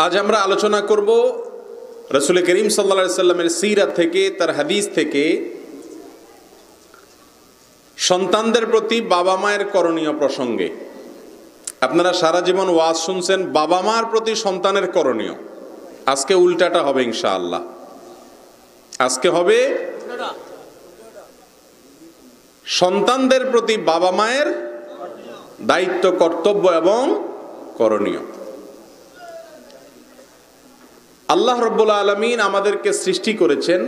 আজ আমরা আলোচনা করব রাসূল করিম সাল্লাল্লাহু আলাইহি সাল্লামের সিরাত থেকে, তার হাদিস থেকে সন্তানদের প্রতি বাবা মায়ের করণীয় প্রসঙ্গে। আপনারা সারা জীবন ওয়াজ শুনছেন বাবা মার প্রতি সন্তানের করণীয়, আজকে উল্টাটা হবে ইনশাআল্লাহ। আজকে হবে সন্তানদের প্রতি বাবা মায়ের দায়িত্ব, কর্তব্য এবং করণীয়। আল্লাহ রাব্বুল আলামিন আমাদেরকে সৃষ্টি করেছেন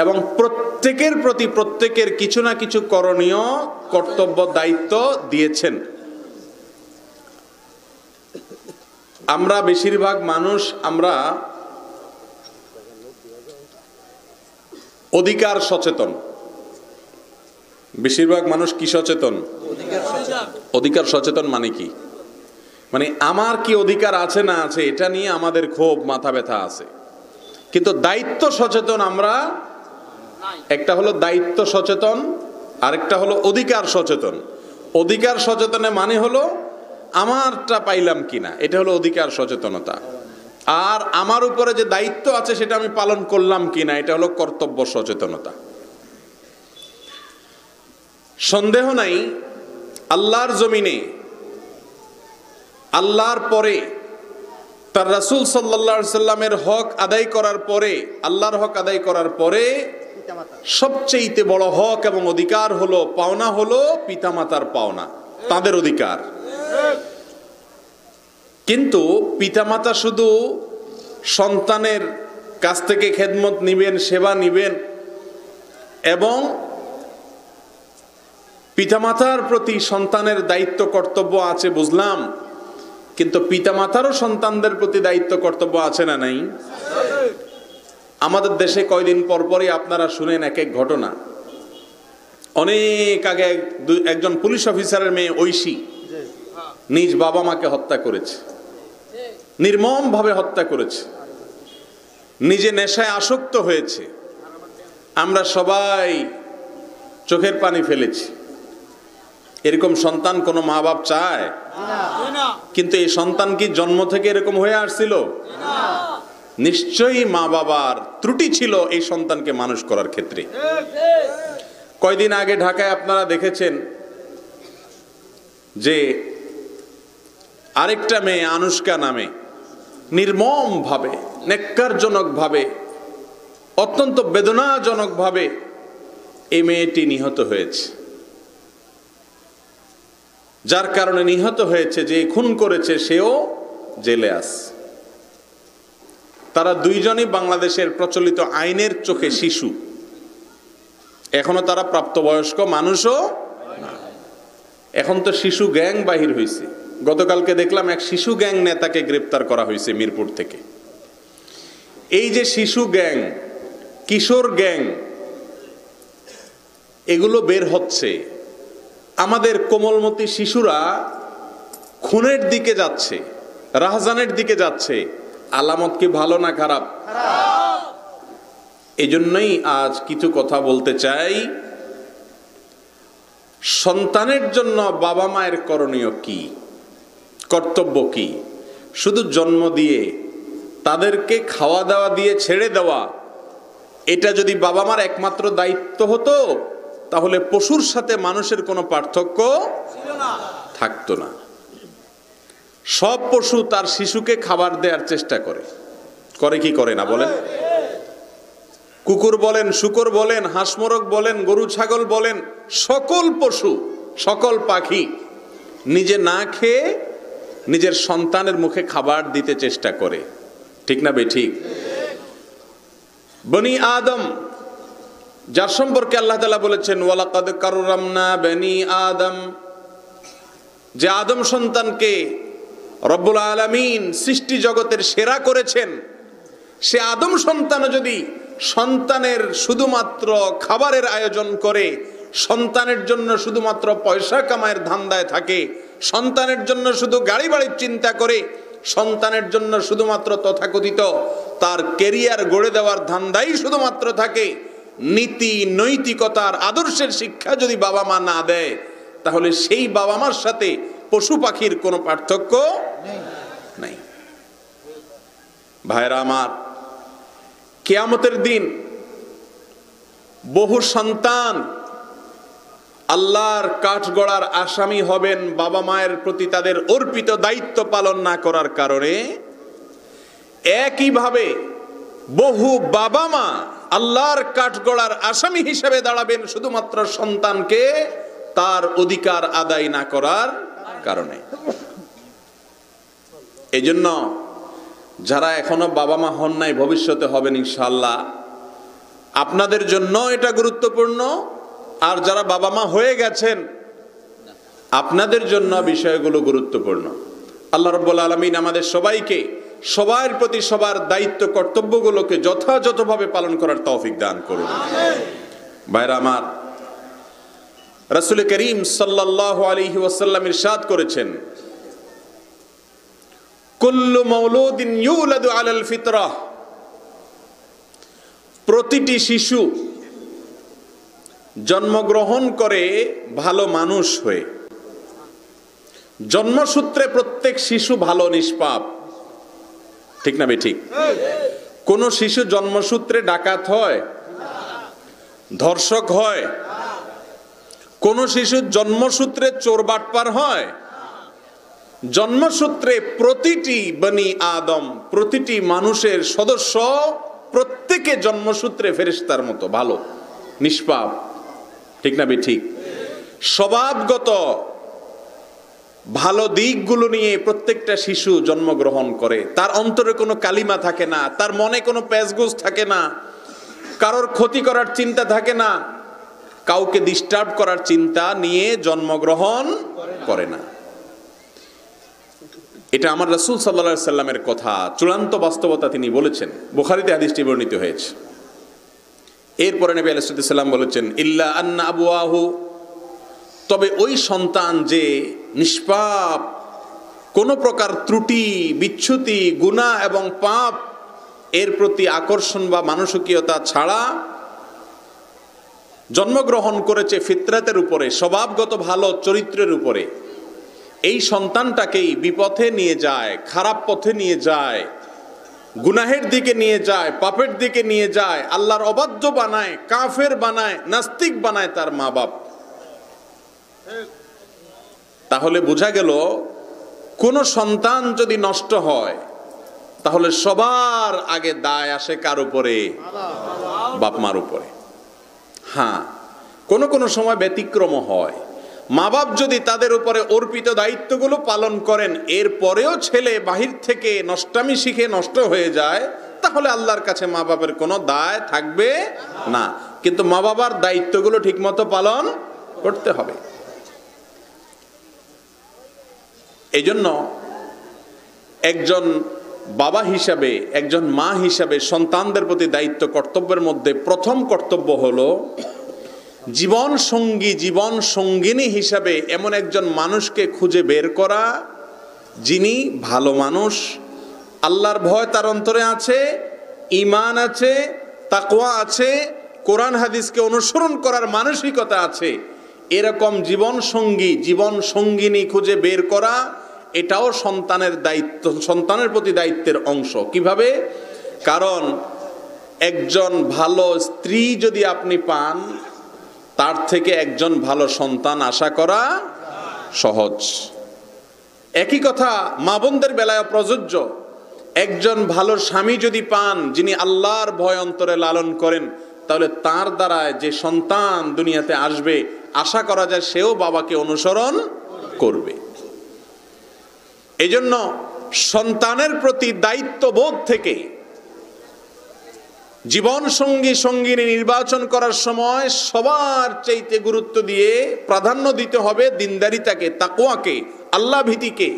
এবং প্রত্যেকের প্রতি প্রত্যেকের কিছু না কিছু করণীয়, কর্তব্য, দায়িত্ব দিয়েছেন। আমরা বেশিরভাগ মানুষ আমরা অধিকার সচেতন। বেশিরভাগ মানুষ কি সচেতন? অধিকার সচেতন মানে কি? মানে আমার কি অধিকার আছে না আছে এটা নিয়ে আমাদের ক্ষোভ, মাথা ব্যথা আছে, কিন্তু দায়িত্ব সচেতন আমরা। একটা হলো দায়িত্ব সচেতন, আরেকটা হলো অধিকার সচেতন। অধিকার সচেতনে মানে হলো আমারটা পাইলাম কিনা, এটা হলো অধিকার সচেতনতা। আর আমার উপরে যে দায়িত্ব আছে সেটা আমি পালন করলাম কিনা, এটা হলো কর্তব্য সচেতনতা। সন্দেহ নাই আল্লাহর জমিনে আল্লাহর পরে, তার রাসূল সাল্লাল্লাহু আলাইহি সাল্লামের হক আদায় করার পরে, আল্লাহর হক আদায় করার পরে সবচেয়ে বড় হক এবং অধিকার হলো, পাওনা হলো পিতামাতার পাওনা, তাদের অধিকার। কিন্তু পিতামাতা শুধু সন্তানের কাছ থেকে খেদমত নিবেন, সেবা নিবেন এবং পিতামাতার প্রতি সন্তানের দায়িত্ব কর্তব্য আছে বুঝলাম, কিন্তু পিতামাতারও সন্তানদের প্রতি দায়িত্ব কর্তব্য আছে না নাই? আমাদের দেশে কয়দিন পরপরই আপনারা শুনেন এক এক ঘটনা। অনেক আগে একজন পুলিশ অফিসারের মেয়ে ঐশী নিজ বাবা মাকে হত্যা করেছে, নির্মম ভাবে হত্যা করেছে, নিজে নেশায় আসক্ত হয়েছে। আমরা সবাই চোখের পানি ফেলেছি। এরকম সন্তান কোনো মা বাপ চায়? কিন্তু এই সন্তান কি জন্ম থেকে এরকম হয়ে আসছিল? নিশ্চয়ই মা বাবার ত্রুটি ছিল এই সন্তানকে মানুষ করার ক্ষেত্রে। কয়দিন আগে ঢাকায় আপনারা দেখেছেন যে আরেকটা মেয়ে আনুষ্কা নামে নির্মম ভাবে, নেক্কারজনক ভাবে, অত্যন্ত বেদনাজনক ভাবে এই মেয়েটি নিহত হয়েছে। যার কারণে নিহত হয়েছে, যে খুন করেছে সেও জেলে আছে। তারা দুইজনই বাংলাদেশের প্রচলিত আইনের চোখে শিশু, এখনো তারা প্রাপ্তবয়স্ক মানুষও না। এখন তো শিশু গ্যাং বাহির হয়েছে। গতকালকে দেখলাম এক শিশু গ্যাং নেতাকে গ্রেপ্তার করা হয়েছে মিরপুর থেকে। এই যে শিশু গ্যাং, কিশোর গ্যাং, এগুলো বের হচ্ছে, আমাদের কোমলমতি শিশুরা খুনের দিকে যাচ্ছে, রাহজানের দিকে যাচ্ছে। আলামত কি ভালো না খারাপ? এই জন্যই আজ কিছু কথা বলতে চাই। সন্তানের জন্য বাবা মায়ের করণীয় কি, কর্তব্য কি? শুধু জন্ম দিয়ে তাদেরকে খাওয়া দাওয়া দিয়ে ছেড়ে দেওয়া, এটা যদি বাবা মার একমাত্র দায়িত্ব হতো তাহলে পশুর সাথে মানুষের কোনো পার্থক্য থাকতো না। সব পশু তার শিশুকে খাবার দেওয়ার চেষ্টা করে, করে কি করে না বলেন? কুকুর বলেন, শূকর বলেন, হাঁস মোরগ বলেন, গরু ছাগল বলেন, সকল পশু, সকল পাখি নিজে না খেয়ে নিজের সন্তানের মুখে খাবার দিতে চেষ্টা করে, ঠিক না বেঠিক? বনি আদম, যার সম্পর্কে আল্লাহ তাআলা বলেছেন ওয়ালাকাদ কাররামনা বনি আদম, যে আদম সন্তানকে রব্বুল আলামিন সৃষ্টি জগতের সেরা করেছেন, সে আদম সন্তান যদি সন্তানের শুধুমাত্র খাবারের আয়োজন করে, সন্তানের জন্য শুধুমাত্র পয়সা কামায়ের ধান্দায় থাকে, সন্তানের জন্য শুধু গাড়ি বাড়ির চিন্তা করে, সন্তানের জন্য শুধুমাত্র তথাকথিত তার ক্যারিয়ার গড়ে দেওয়ার ধান্দাই শুধুমাত্র থাকে, নীতি নৈতিকতার আদর্শের শিক্ষা যদি বাবা মা না দেয়, তাহলে সেই বাবা মার সাথে পশু পাখির কোনো পার্থক্য নেই। ভাইরা আমার, কিয়ামতের দিন বহু সন্তান আল্লাহর কাঠগড়ার আসামি হবেন বাবা মায়ের প্রতি তাদের অর্পিত দায়িত্ব পালন না করার কারণে। একইভাবে বহু বাবা মা আল্লাহর কাঠগড়ার আসামি হিসেবে দাঁড়াবেন শুধুমাত্র সন্তানকে তার অধিকার আদায় না করার কারণে। এই জন্য যারা এখনো বাবা মা হন নাই, ভবিষ্যতে হবেন ইনশাআল্লাহ, আপনাদের জন্য এটা গুরুত্বপূর্ণ। আর যারা বাবা মা হয়ে গেছেন, আপনাদের জন্য বিষয়গুলো গুরুত্বপূর্ণ। আল্লাহ রাব্বুল আলামিন আমাদের সবাইকে সবার প্রতি সবার দায়িত্ব কর্তব্যগুলোকে যথাযথভাবে পালন করার তৌফিক দান করুন। ভাইরা আমার, রাসূল করিম সাল্লাল্লাহু আলাইহি ওয়াসাল্লাম ইরশাদ করেছেন, কুল্লু মাউলুদিন ইউলাদু আলাল ফিতরাহ, প্রতিটি শিশু জন্মগ্রহণ করে ভালো মানুষ হয়ে। জন্মসূত্রে প্রত্যেক শিশু ভালো, নিষ্পাপ, ঠিক না ঠিক? কোন শিশু জন্মসূত্রে ডাকাত হয়, ধর্ষক হয়? কোন শিশু জন্মসূত্রে চোর বাটপার হয়? জন্মসূত্রে প্রতিটি বনি আদম, প্রতিটি মানুষের সদস্য, প্রত্যেকে জন্মসূত্রে ফেরেশতার মতো ভালো, নিষ্পাপ, ঠিক না ঠিক? স্বভাবগত ভালো দিকগুলো নিয়ে প্রত্যেকটা শিশু জন্মগ্রহণ করে। তার অন্তরে কোনো কালিমা থাকে না, তার মনে কোনো প্যাচগোছ থাকে না, কারোর ক্ষতি করার চিন্তা থাকে না, কাউকে ডিস্টার্ব করার চিন্তা নিয়ে জন্মগ্রহণ করে না। এটা আমার রাসূল সাল্লাল্লাহু আলাইহি সাল্লামের কথা, চূড়ান্ত বাস্তবতা তিনি বলেছেন। বুখারীতে হাদিসটি বর্ণিত হয়েছে। এরপরে নবী আলাইহিস সালাম বলেছেন, ইল্লা আন্না আবওয়াহু, তবে ওই সন্তান যে নিষ্পাপ, কোনো প্রকার ত্রুটি, বিচ্যুতি, গুনাহ এবং পাপ এর প্রতি আকর্ষণ বা মানসিকতা ছাড়া জন্মগ্রহণ করেছে ফিতরাতের উপরে, স্বভাবগত ভালো চরিত্রের উপরে, এই সন্তানটাকেই বিপথে নিয়ে যায়, খারাপ পথে নিয়ে যায়, গুনাহের দিকে নিয়ে যায়, পাপের দিকে নিয়ে যায়, আল্লাহর অবাধ্য বানায়, কাফের বানায়, নাস্তিক বানায় তার মা বাপ। তাহলে বোঝা গেল, কোন সন্তান যদি নষ্ট হয় তাহলে সবার আগে দায় আসে কার উপরে? বাপ মার উপরে। হ্যাঁ, কোন কোন সময় ব্যতিক্রম হয়। মা বাপ যদি তাদের উপরে অর্পিত দায়িত্বগুলো পালন করেন, এরপরেও ছেলে বাহির থেকে নষ্টামি শিখে নষ্ট হয়ে যায়, তাহলে আল্লাহর কাছে মা বাপের কোনো দায় থাকবে না। কিন্তু মা বাবার দায়িত্বগুলো ঠিকমতো পালন করতে হবে। এই জন্য একজন বাবা হিসাবে, একজন মা হিসাবে সন্তানদের প্রতি দায়িত্ব কর্তব্যের মধ্যে প্রথম কর্তব্য হলো জীবন সঙ্গী, জীবন সঙ্গিনী হিসাবে এমন একজন মানুষকে খুঁজে বের করা যিনি ভালো মানুষ, আল্লাহর ভয় তার অন্তরে আছে, ঈমান আছে, তাকওয়া আছে, কোরআন হাদিসকে অনুসরণ করার মানসিকতা আছে। এরকম জীবন সঙ্গী, জীবন সঙ্গিনী খুঁজে বের করা, এটাও সন্তানের দায়িত্ব, সন্তানের প্রতি দায়িত্বের অংশ। কিভাবে? কারণ একজন ভালো স্ত্রী যদি আপনি পান, তার থেকে একজন ভালো সন্তান আশা করা সহজ। একই কথা মা বোনদের বেলায় প্রযোজ্য। একজন ভালো স্বামী যদি পান, যিনি আল্লাহর ভয় অন্তরে লালন করেন, তাহলে তার দ্বারা যে সন্তান দুনিয়াতে আসবে, আশা করা যায় সেও বাবাকে অনুসরণ করবে। এজন্য সন্তানের প্রতি দায়িত্ববোধ থেকে জীবন সঙ্গী সঙ্গিনী নির্বাচন করার সময় সবার চাইতে গুরুত্ব দিয়ে প্রাধান্য দিতে হবে দিনদারিতাকে, তাকওয়াকে, আল্লাহ ভীতিকে।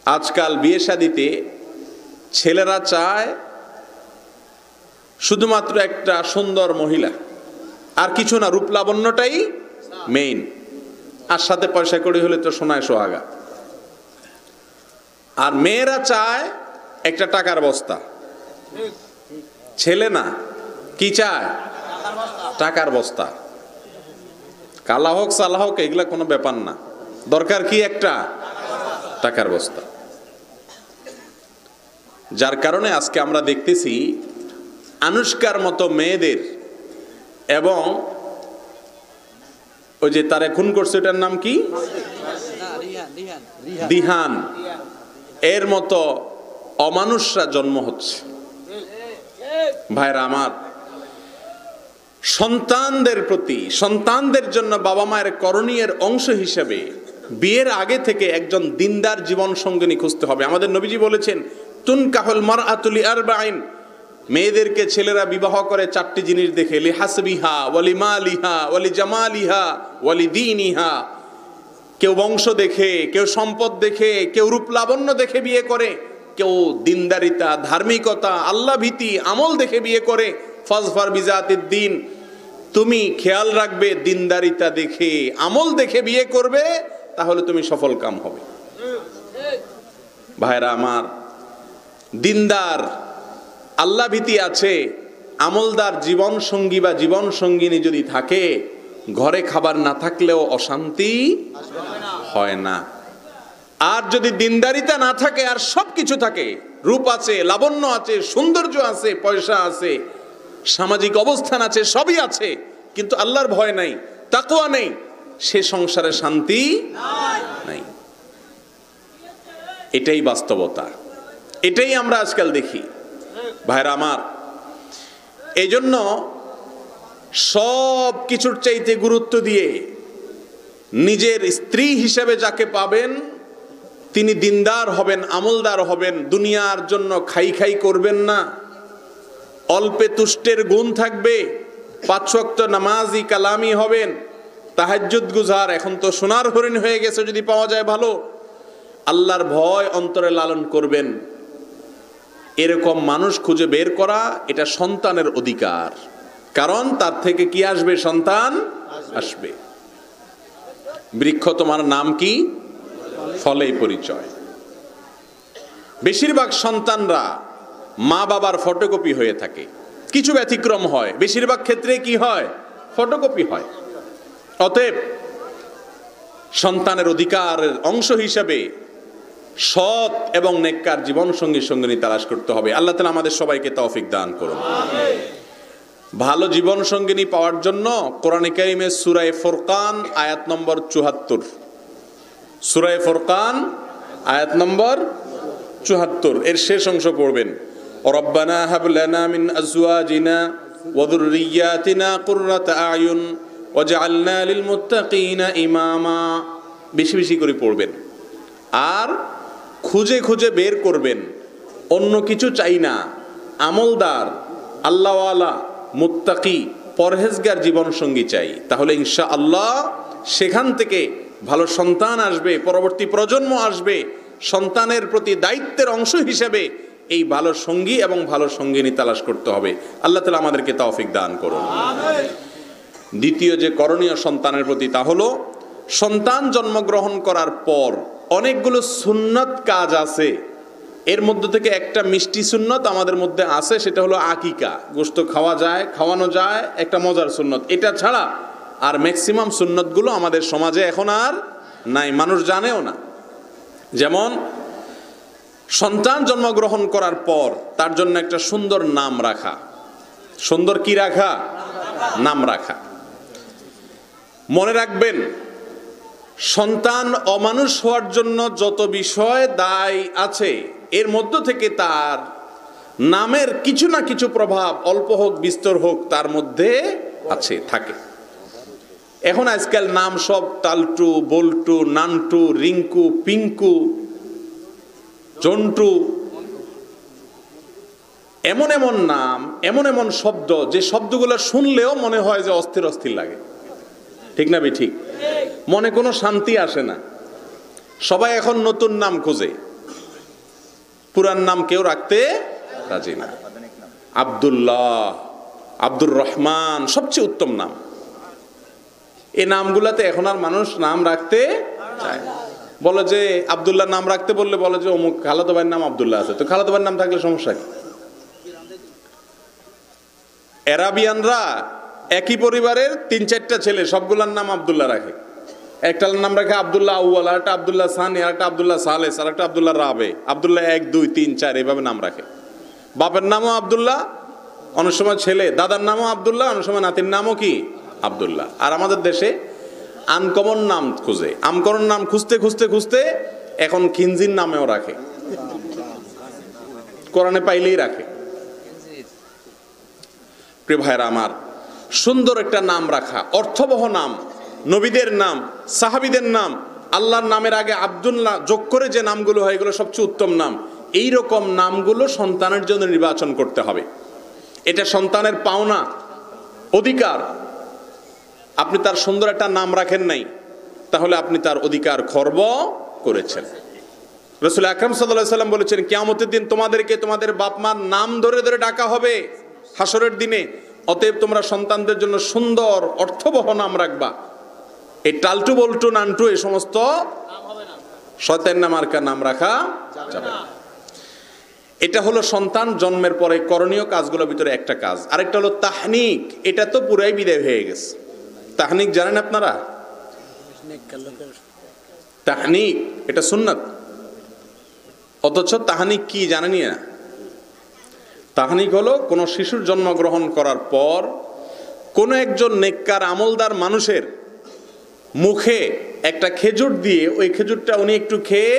আজকাল বিয়ে শাদিতে ছেলেরা চায় শুধুমাত্র একটা সুন্দর মহিলা, আর কিছু না, রূপ লাবণ্যটাই মেইন, আর সাথে পয়সা কড়ি হলে তো সোনায় সোহাগা। আর মেয়েরা চায় একটা টাকার বস্তা। ছেলে না, কি চায়? টাকার বস্তা। কালা হোক সালা হোক এগুলা কোনো ব্যাপার না, দরকার কি? একটা টাকার বস্তা। যার কারণে আজকে আমরা দেখতেছি আনুষ্কার মতো মেয়েদের এবং ওই যে তারে খুন করছে এটার নাম কি, দিহান, এর মতো অমানুষরা জন্ম হচ্ছে। ভাইরা আমার, সন্তানদের প্রতি, সন্তানদের জন্য বাবা মায়ের করণীয়ের অংশ হিসেবে বিয়ের আগে থেকে একজন দিনদার জীবন সঙ্গিনী খুঁজতে হবে। আমাদের নবীজি বলেছেন, তুনকাহুল মারআতু লিআরবাইন, মেয়েদেরকে ছেলেরা বিবাহ করে চারটি জিনিস দেখে, লিহাসবিহা ওয়ালি মালিহা ওয়ালি জামালিহা ওয়ালি দীনিহা। কেউ বংশ দেখে, কেউ সম্পদ দেখে, কেউ রূপ লাবণ্য দেখে বিয়ে করে, কেউ দিনদারিতা, ধার্মিকতা, আল্লাহ ভীতি, আমল দেখে বিয়ে করে। ফাজফার বিজাতিদ দ্বীন, তুমি খেয়াল রাখবে দিনদারিতা দেখে, আমল দেখে বিয়ে করবে, তাহলে তুমি সফল কাম হবে। ভাইরা আমার, দিনদার, আল্লাহ ভীতি আছে, আমলদার জীবন সঙ্গী বা জীবন সঙ্গিনী যদি থাকে, ঘরে খাবার না থাকলেও অশান্তি হয় না। আর যদি দিনদারিতা না থাকে আর সব কিছু থাকে, রূপ আছে, লাবণ্য আছে, সৌন্দর্য আছে, পয়সা আছে, সামাজিক অবস্থান আছে, সবই আছে, কিন্তু আল্লাহর ভয় নাই, তাকওয়া নেই, সে সংসারে শান্তি নাই। এটাই বাস্তবতা, এটাই আমরা আজকাল দেখি। ভাইরা আমার, এই জন্য সব কিছুর চাইতে গুরুত্ব দিয়ে নিজের স্ত্রী হিসেবে যাকে পাবেন তিনি দিনদার হবেন, আমলদার হবেন, দুনিয়ার জন্য খাই খাই করবেন না, অল্পে তুষ্টের গুণ থাকবে, 5 ওয়াক্ত নামাজি কালামি হবেন, তাহাজ্জুদ গুজার, এখন তো সোনার হরিণ হয়ে গেছে যদি পাওয়া যায় ভালো, আল্লাহর ভয় অন্তরে লালন করবেন। এরকম মানুষ খুঁজে বের করা এটা সন্তানের অধিকার, কারণ তার থেকে কি আসবে? সন্তান আসবে। বৃক্ষ তোমার নাম কি? ফলেই পরিচয়। বেশিরভাগ সন্তানরা মা বাবার ফটোকপি হয়ে থাকে, কিছু ব্যতিক্রম হয়, বেশিরভাগ ক্ষেত্রে কি হয়? ফটোকপি হয়। অতএব সন্তানের অধিকারের অংশ হিসাবে সৎ এবং নেককার জীবন সঙ্গী সঙ্গিনী তালাশ করতে হবে। আল্লাহ তাআলা আমাদের সবাইকে তৌফিক দান করুন। ভালো জীবন সঙ্গিনী পাওয়ার জন্য কোরআনে কারীমের সূরা ফুরকান আয়াত নম্বর ৭৪, সূরা ফুরকান আয়াত নম্বর ৭৪ এর শেষ অংশ পড়বেন, রব্বানা হাব লানা মিন আজওয়াজিনা ওয়া যুররিয়াতিনা কুররাতা আয়ুন ওয়াজআলনা লিল মুত্তাকিনা ইমামা। বেশি বেশি করে পড়বেন আর খুঁজে খুঁজে বের করবেন। অন্য কিছু চাই না, আমলদার, আল্লাহওয়ালা, মুত্তাকি, পরহেজগার জীবন সঙ্গী চাই। তাহলে ইনশাআল্লাহ সেখান থেকে ভালো সন্তান আসবে, পরবর্তী প্রজন্ম আসবে। সন্তানের প্রতি দায়িত্বের অংশ হিসেবে এই ভালো সঙ্গী এবং ভালো সঙ্গিনী তালাশ করতে হবে। আল্লাহ তাআলা আমাদেরকে তৌফিক দান করুন। দ্বিতীয় যে করণীয় সন্তানের প্রতি, তা হলো সন্তান জন্মগ্রহণ করার পর অনেকগুলো সুন্নত কাজ আছে। এর মধ্যে থেকে একটা মিষ্টি সুন্নত আমাদের মধ্যে আছে, সেটা হলো আকিকা। গোশত খাওয়া যায়, খাওয়ানো যায়, একটা মজার সুন্নত। এটা ছাড়া আর ম্যাক্সিমাম সুন্নতগুলো আমাদের সমাজে এখন আর নাই, মানুষ জানেও না। যেমন সন্তান জন্মগ্রহণ করার পর তার জন্য একটা সুন্দর নাম রাখা। সুন্দর কি রাখা? নাম রাখা। মনে রাখবেন, সন্তান অমানুষ হওয়ার জন্য যত বিষয় দায় আছে, এর মধ্য থেকে তার নামের কিছু না কিছু প্রভাব, অল্প হোক বিস্তর হোক, তার মধ্যে আছে, থাকে। এখন আজকাল নাম সব তালটু, বল্টু, নান্টু, রিঙ্কু, পিঙ্কু, জন্টু, এমন এমন নাম, এমন এমন শব্দ, যে শব্দগুলো শুনলেও মনে হয় যে অস্থির অস্থির লাগে। ঠিক না? ঠিক। মনে কোনো শান্তি আসে না। সবাই এখন নতুন নাম খোঁজে, পুরান নাম কেউ রাখতে রাজি না। আব্দুল্লাহ, আব্দুর রহমান সবচেয়ে উত্তম নাম। এই নামগুলাতে এখন আর মানুষ নাম রাখতে চায় না। বলে যে আব্দুল্লাহ নাম রাখতে বললে বলে যে অমুক খালাতো ভাইয়ের নাম আব্দুল্লাহ আছে, তো খালাতো ভাইয়ের নাম থাকলে সমস্যা কি? আরাবিয়ানরা একই পরিবারের ৩-৪টা ছেলে, সবগুলার নাম আব্দুল্লাহ রাখে। একটার নাম রাখে আব্দুল্লাহ আউয়াল, আর একটা আব্দুল্লাহ সানি, আর একটা আব্দুল্লাহ সালেস, আর একটা আব্দুল্লাহ রাবে, আব্দুল্লাহ 1 2 3 4 এইভাবে নাম রাখে। বাপের নামও আব্দুল্লাহ, অনেক সময় ছেলে, দাদার নামও আব্দুল্লাহ, অনেক সময় নাতির নামও কি আব্দুল্লাহ। আর আমাদের দেশে আনকমন নাম খুঁজে, আমকরণ নাম খুঁজতে খুঁজতে খুঁজতে এখন খিনজির নামেও রাখে, কোরআনে পাইলেই রাখে। প্রিয় ভাইরা আমার, সুন্দর একটা নাম রাখা, অর্থবহ নাম, নবীদের নাম, সাহাবীদের নাম, আল্লাহর নামের আগে আব্দুল্লাহ যোগ করে যে নামগুলো হয় এগুলো সবচেয়ে উত্তম নাম। এই রকম নামগুলো সন্তানের জন্য নির্বাচন করতে হবে, এটা সন্তানের পাওনা, অধিকার। আপনি তার সুন্দর একটা নাম রাখেন নাই, তাহলে আপনি তার অধিকার খর্ব করেছেন। রাসূল আকরাম সাল্লাল্লাহু আলাইহি ওয়াসাল্লাম বলেছেন, কিয়ামতের দিন তোমাদেরকে তোমাদের বাপ মার নাম ধরে ধরে ডাকা হবে হাসরের দিনে। অতএব তোমরা সন্তানদের জন্য সুন্দর অর্থবহ নাম রাখবা। এই টালটু বল্টু নান্টু এই সমস্ত শয়তান মার্কা নাম রাখা যাবে না। এটা হলো সন্তান জন্মের পরে করণীয় কাজগুলোর ভিতরে একটা কাজ। আরেকটা হলো তাহনিক, এটা তো পুরাই বিদায় হয়ে গেছে। তাহনিক জানেন আপনারা? তাহনিক এটা সুন্নাত, অথচ তাহনিক কি জানেনই না। তাহনিক হলো কোনো শিশুর জন্মগ্রহণ করার পর কোনো একজন নেককার আমলদার মানুষের মুখে একটা খেজুর দিয়ে ওই খেজুরটা উনি একটু খেয়ে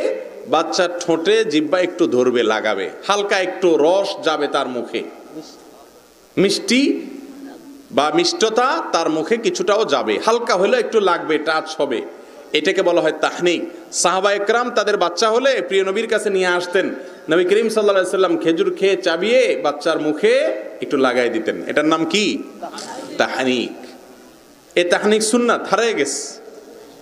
বাচ্চার ঠোঁটে জিহ্বা একটু ধরবে, লাগাবে, হালকা একটু রস যাবে তার মুখে, মিষ্টি বা মিষ্টতা তার মুখে কিছুটাও যাবে, হালকা হলে একটু লাগবে, টাচ হবে, এটাকে বলা হয় তাহনিক। সাহাবা একরাম তাদের বাচ্চা হলে প্রিয় নবীর কাছে নিয়ে আসতেন, নবী করিম সাল্লাল্লাহু আলাইহি সাল্লাম খেজুর খেয়ে চাবিয়ে বাচ্চার মুখে একটু লাগাই দিতেন। এটার নাম কি? তাহনিক। এই তাহনিক সুন্নাত হারিয়ে গেছে।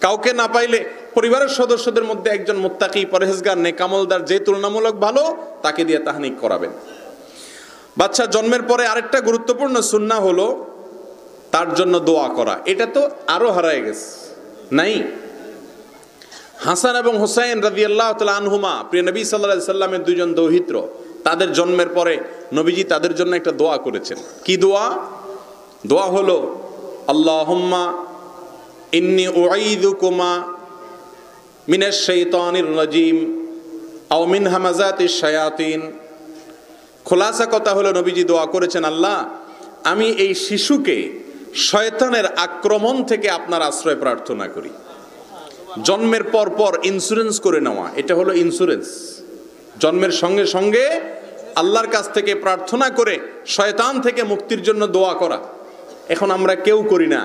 কাউকে না পাইলে পরিবারের সদস্যদের মধ্যে একজন মুত্তাকি, পরহেজগার, নেক আমলদার যে তুলনামূলক ভালো তাকে দিয়ে তাহনিক করাবেন। বাচ্চা জন্মের পরে আরেকটা গুরুত্বপূর্ণ সুন্নাহ হলো তার জন্য দোয়া করা। এটা তো আরো হারিয়ে গেছে, নাই। হাসান এবং হুসাইন রাদিয়াল্লাহু তাআলা আনহুমা প্রিয় নবী সাল্লাল্লাহু আলাইহি সাল্লামের দুইজন দৌহিত্র, তাদের জন্মের পরে নবীজি তাদের জন্য একটা দোয়া করেছেন। কি দোয়া? দোয়া হলো আল্লাহুম্মা ইন্নী উঈযুকুমা মিনাশ শাইতানির রাজিম আও মিন হামাযাতিশ শায়াতিন। খোলাসা কথা হলো নবীজি দোয়া করেছেন, আল্লাহ আমি এই শিশুকে শয়তানের আক্রমণ থেকে আপনার আশ্রয় প্রার্থনা করি। জন্মের পর পর ইন্স্যুরেন্স করে নেওয়া, এটা হলো ইন্স্যুরেন্স। জন্মের সঙ্গে সঙ্গে আল্লাহর কাছ থেকে প্রার্থনা করে শয়তান থেকে মুক্তির জন্য দোয়া করা। এখন আমরা কেউ করি না,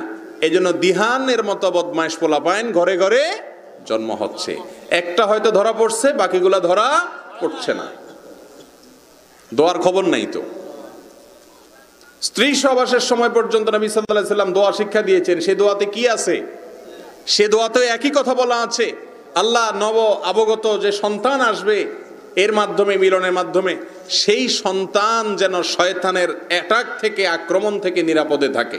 এজন্য দিহানের মতো বদমাইশ পোলাপাইন ঘরে ঘরে জন্ম হচ্ছে। একটা হয়তো ধরা পড়ছে, বাকিগুলা ধরা পড়ছে না, দোয়ার খবর নাই তো। স্ত্রী সহবাসের সময় পর্যন্ত নবী সাল্লাল্লাহু আলাইহি সাল্লাম দোয়া শিক্ষা দিয়েছেন। সে দোয়াতে কি আছে? সে দোয়াতে একই কথা বলা আছে, আল্লাহ নব অবগত যে সন্তান আসবে এর মাধ্যমে, মিলনের মাধ্যমে, সেই সন্তান যেন শয়তানের অ্যাটাক থেকে, আক্রমণ থেকে নিরাপদে থাকে।